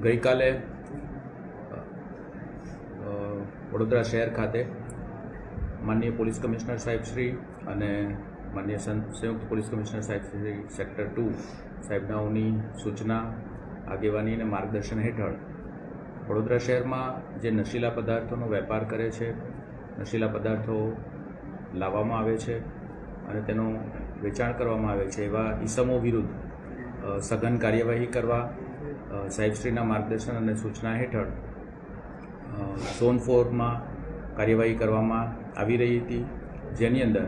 ગઈકાલે વડોદરા શહેર ખાતે માનનીય પોલીસ કમિશનર સાહેબ શ્રી અને માનનીય સંયુક્ત પોલીસ કમિશનર સાહેબ શ્રી સેક્ટર 2 સાહેબનાઓની સૂચના, આગેવાની અને માર્ગદર્શન હેઠળ વડોદરા શહેરમાં જે નશીલા પદાર્થોનો વેપાર કરે છે, નશીલા પદાર્થો લાવવામાં આવે છે અને તેનું વેચાણ કરવામાં આવે છે એવા ઈસમો વિરુદ્ધ સઘન કાર્યવાહી કરવા સાહેબશ્રીના માર્ગદર્શન અને સૂચના હેઠળ ઝોન 4માં કાર્યવાહી કરવામાં આવી રહી હતી, જેની અંદર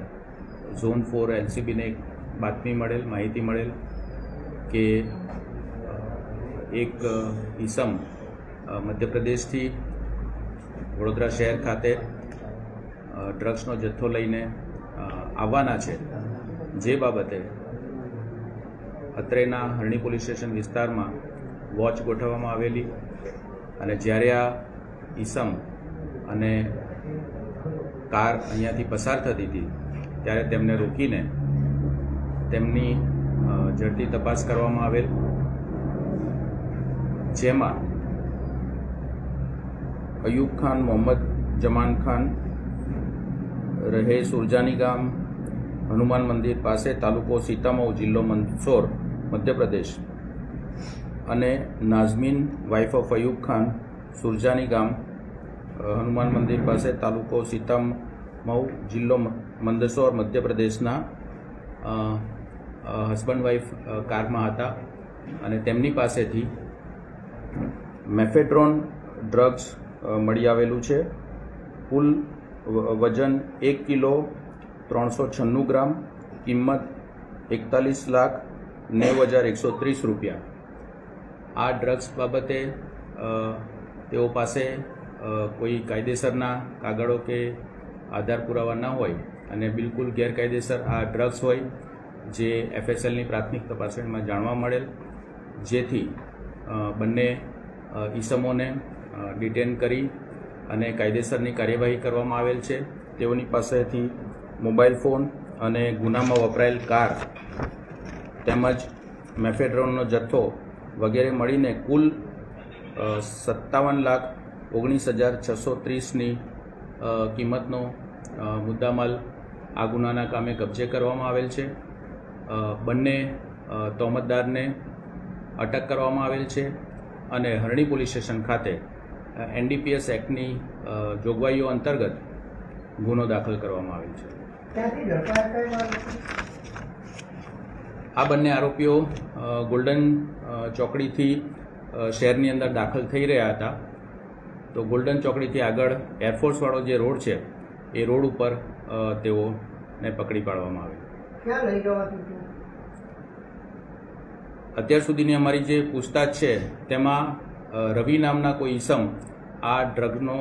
ઝોન 4 LCBને એક માહિતી મળેલ કે એક ઈસમ મધ્યપ્રદેશથી વડોદરા શહેર ખાતે ડ્રગ્સનો જથ્થો લઈને આવવાના છે, જે બાબતે અત્રેના હરણી પોલીસ સ્ટેશન વિસ્તારમાં વોચ ગોઠવવામાં આવેલી અને જ્યારે આ ઈસમ અને કાર અહીંયાથી પસાર થતી હતી ત્યારે તેમને રોકીને તેમની ઝડપી તપાસ કરવામાં આવેલ, જેમાં અયુબ ખાન મોહમ્મદ જમાન ખાન રહે સુરજાની ગામ, હનુમાન મંદિર પાસે, તાલુકો સીતામऊ, જિલ્લો મંદસૌર, મધ્યપ્રદેશ અને નાઝમીન વાઇફ ઓફ અયુબ ખાન, સુરજાની ગામ, હનુમાન મંદિર પાસે, તાલુકો સીતામऊ, જિલ્લો મંદસૌર, મધ્યપ્રદેશના હસબન્ડ વાઇફ કારમાં હતા અને તેમની પાસેથી મેફેડ્રોન ડ્રગ્સ મળી આવેલું છે. કુલ વજન 1 કિલો 396 ગ્રામ, કિંમત 41,90,130 રૂપિયા. આ ડ્રગ્સ બાબતે તેઓ પાસે કોઈ કાયદેસરના કાગળો કે આધાર પુરાવા ન હોય અને બિલકુલ ગેરકાયદેસર આ ડ્રગ્સ હોય, જે FSLની પ્રાથમિક તપાસણીમાં જાણવા મળેલ, જેથી બંને ઈસમોને ડિટેન કરી અને કાયદેસરની કાર્યવાહી કરવામાં આવેલ છે. તેઓની પાસેથી મોબાઈલ ફોન અને ગુનામાં વપરાયેલ કાર તેમજ મેફેડ્રોનનો જથ્થો વગેરે મળીને કુલ 57,19,630ની કિંમતનો મુદ્દામાલ આ ગુનાના કામે કબજે કરવામાં આવેલ છે. બંને તોહમતદારને અટક કરવામાં આવેલ છે અને હરણી પોલીસ સ્ટેશન ખાતે NDPS એક્ટની જોગવાઈઓ અંતર્ગત ગુનો દાખલ કરવામાં આવેલ છે. આ બંને આરોપીઓ ગોલ્ડન ચોકડીથી શહેરની અંદર દાખલ થઈ રહ્યા હતા, તો ગોલ્ડન ચોકડીથી આગળ એરફોર્સવાળો જે રોડ છે એ રોડ ઉપર તેઓને પકડી પાડવામાં આવે. અત્યાર સુધીની અમારી જે પૂછતાછ છે તેમાં રવિ નામના કોઈ ઈસમ આ ડ્રગનો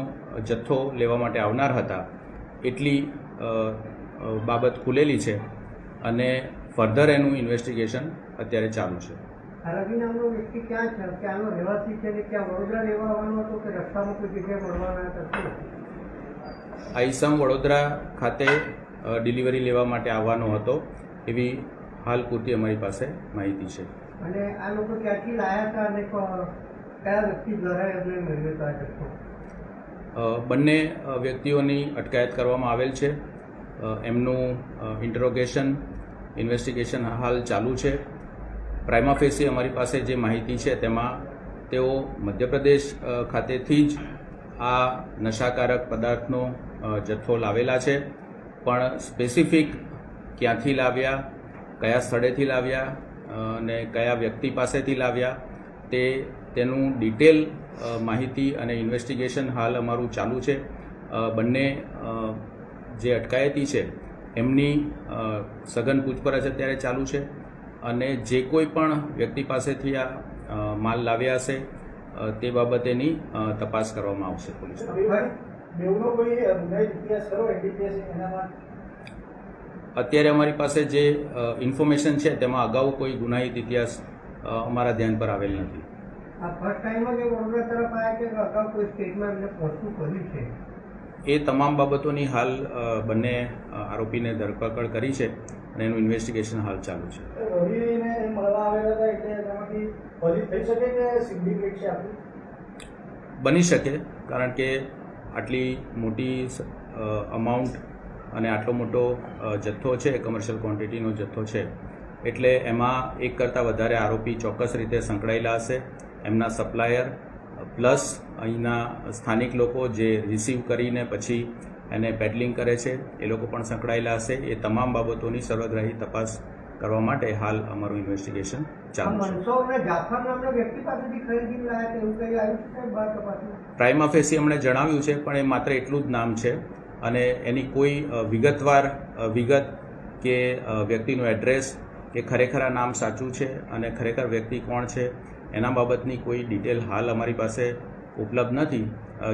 જથ્થો લેવા માટે આવનાર હતા એટલી બાબત ખુલેલી છે અને ફર્ધર એનું ઇન્વેસ્ટિગેશન અત્યારે ચાલુ છે. રવિ નામનો વ્યક્તિ ક્યાં છે? ક્યાંનો રહેવાસી છે? ક્યાં વડોદરા રહેવા આવવાનો હતો કે રસ્તામાં કોઈ જગ્યાએ મળવાના હતા? આ ઈસમ વડોદરા ખાતે ડિલિવરી લેવા માટે આવવાનો હતો એવી હાલ પૂરતી અમારી પાસે માહિતી છે. અને આ લોકો ક્યાંથી લાયા હતા અને કયા વ્યક્તિ દ્વારા એમને મેળવ્યો હતો આ જથ્થો? બંને વ્યક્તિઓની અટકાયત કરવામાં આવેલ છે. એમનું ઇન્વેસ્ટિગેશન હાલ ચાલુ છે. પ્રાઇમા ફેસી અમારી પાસે જે માહિતી છે તેમાં તેઓ મધ્યપ્રદેશ ખાતેથી જ આ નશાકારક પદાર્થનો જથ્થો લાવેલા છે, પણ સ્પેસિફિક ક્યાંથી લાવ્યા, કયા સ્થળેથી લાવ્યા અને કયા વ્યક્તિ પાસેથી લાવ્યા તેનું ડિટેલ માહિતી અને ઇન્વેસ્ટિગેશન હાલ અમારું ચાલુ છે. બંને જે અટકાયતી છે એમની સઘન પૂછપરછ અત્યારે ચાલુ છે અને જે કોઈ પણ વ્યક્તિ પાસેથી આ માલ લાવ્યા હશે તે બાબતેની તપાસ કરવામાં આવશે પોલીસ. અત્યારે અમારી પાસે જે ઇન્ફોર્મેશન છે તેમાં અગાઉ કોઈ ગુનાહિત ઇતિહાસ અમારા ધ્યાન પર આવેલ નથી. એ તમામ બાબતોની હાલ બંને આરોપીને ધરપકડ કરી છે અને એનું ઇન્વેસ્ટિગેશન હાલ ચાલુ છે. રવિને મળવા આવેલા હતા એટલે તેમાંથી ફરી થઈ શકે કે સિન્ડિકેટ છે આપણું? બની શકે, કારણ કે આટલી મોટી અમાઉન્ટ અને આટલો મોટો જથ્થો છે, કમર્શિયલ ક્વોન્ટિટીનો જથ્થો છે, એટલે એમાં એક કરતાં વધારે આરોપી ચોક્કસ રીતે સંકળાયેલા હશે. એમના સપ્લાયર પ્લસ અહીંના સ્થાનિક લોકો જે રિસીવ કરીને પછી એને પેડલિંગ કરે છે એ લોકો પણ સંકળાયેલા હશે. એ તમામ બાબતોની સર્વગ્રાહી તપાસ કરવા માટે હાલ અમારું ઇન્વેસ્ટિગેશન ચાલુ છે. મનસુર અને જાફર નામના વ્યક્તિ પાસેથી ખરીદી લાયા છે એવું કંઈ આવ્યું છે બાર તપાસમાં? પ્રાઇમા ફેસી અમને જણાવ્યું છે, પણ એ માત્ર એટલું જ નામ છે અને એની કોઈ વિગતવાર વિગત કે વ્યક્તિનું એડ્રેસ કે ખરેખર આ નામ સાચું છે અને ખરેખર વ્યક્તિ કોણ છે એના બાબતની કોઈ ડિટેલ હાલ અમારી પાસે ઉપલબ્ધ નથી,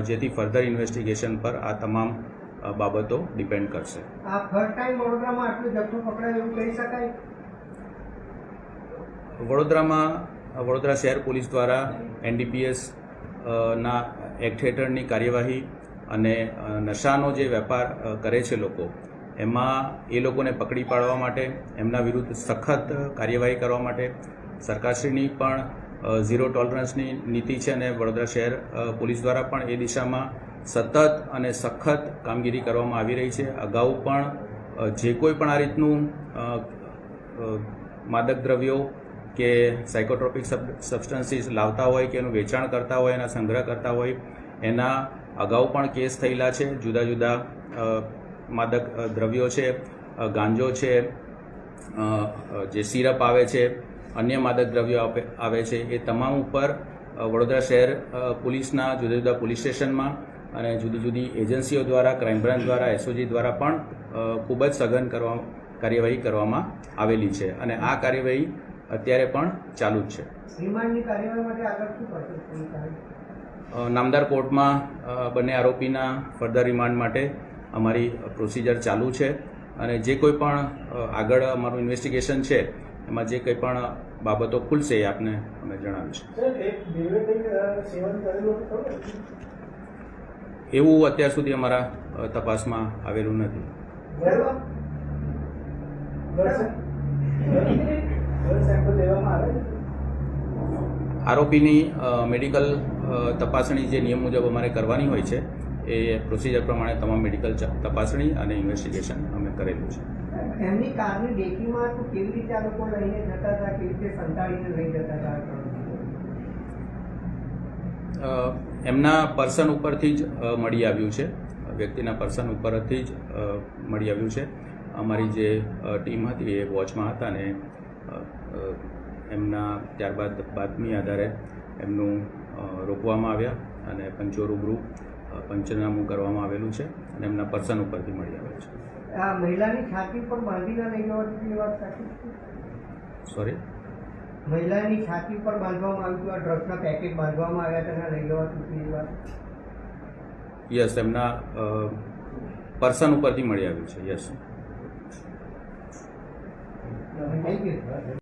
જેથી ફર્ધર ઇન્વેસ્ટિગેશન પર આ તમામ બાબતો ડિપેન્ડ કરશે. આ ફર્સ્ટ ટાઈમ વડોદરામાં આટલો જથ્થો પકડાય એવું કહી શકાય? વડોદરા શહેર પોલીસ દ્વારા NDPS ના એક્ટ હેઠળની કાર્યવાહી અને નશાનો જે વેપાર કરે છે લોકો, એમાં એ લોકોને પકડી પાડવા માટે, એમના વિરુદ્ધ સખત કાર્યવાહી કરવા માટે સરકારશ્રીની પણ ઝીરો ટોલરન્સની નીતિ છે અને વડોદરા શહેર પોલીસ દ્વારા પણ એ દિશામાં સતત અને સખત કામગીરી કરવામાં આવી રહી છે. અગાઉ પણ જે કોઈ પણ આ રીતનું માદક દ્રવ્યો કે સાયકોટ્રોપિક સબસ્ટન્સીસ લાવતા હોય કે એનું વેચાણ કરતા હોય, એના સંગ્રહ કરતા હોય, એના અગાઉ પણ કેસ થયેલા છે. જુદા જુદા માદક દ્રવ્યો છે, ગાંજો છે, જે સિરપ આવે છે, અન્ય માદક દ્રવ્યો આવે છે, એ તમામ ઉપર વડોદરા શહેર પોલીસના જુદા જુદા પોલીસ સ્ટેશનમાં અને જુદી જુદી એજન્સીઓ દ્વારા, ક્રાઇમ બ્રાન્ચ દ્વારા, SOG દ્વારા પણ ખૂબ જ સઘન કાર્યવાહી કરવામાં આવેલી છે અને આ કાર્યવાહી અત્યારે પણ ચાલુ જ છે. રિમાન્ડની કાર્યવાહી માટે આગળ શું કરશે? નામદાર કોર્ટમાં બંને આરોપીના ફર્ધર રિમાન્ડ માટે અમારી પ્રોસિજર ચાલુ છે અને જે કોઈ પણ આગળ અમારું ઇન્વેસ્ટિગેશન છે એમાં જે કંઈ પણ બાબતો ખુલશે એ આપને અમે જણાવીશું. એવું અત્યાર સુધી અમારા તપાસમાં આવેલું નથી. આરોપીની મેડિકલ તપાસણી જે નિયમ મુજબ અમારે કરવાની હોય છે એ પ્રોસિજર પ્રમાણે તમામ મેડિકલ તપાસણી અને ઇન્વેસ્ટિગેશન અમે કરેલું છે. એમની કારની ડેકીમાં તો કેવી રીતે આ લોકો લઈને જતા હતા, કેવી રીતે સંતાડીને લઈ જતા હતા? એમના પર્સન ઉપરથી જ મળી આવ્યું છે, વ્યક્તિના પર્સન ઉપરથી જ મળી આવ્યું છે. અમારી જે ટીમ હતી એ વોચમાં હતા અને એમના ત્યારબાદ બાતમી આધારે એમનું રોકવામાં આવ્યા અને પંચો રૂબરૂ પંચનામું કરવામાં આવેલું છે અને એમના પર્સન ઉપરથી મળી આવેલું છે. આ મહિલાની છાતી પર બાંધીને લઈ જવાથી એ વાત સાચી છે? સોરી, મહિલાની છાતી પર બાંધવામાં આવ્યું હતું, આ ડ્રગ્સના પેકેટ બાંધવામાં આવ્યા હતા, લઈ જવાથી એ વાત? યસ, એમના પર્સન ઉપરથી મળી આવ્યું છે. યસ. Thank you.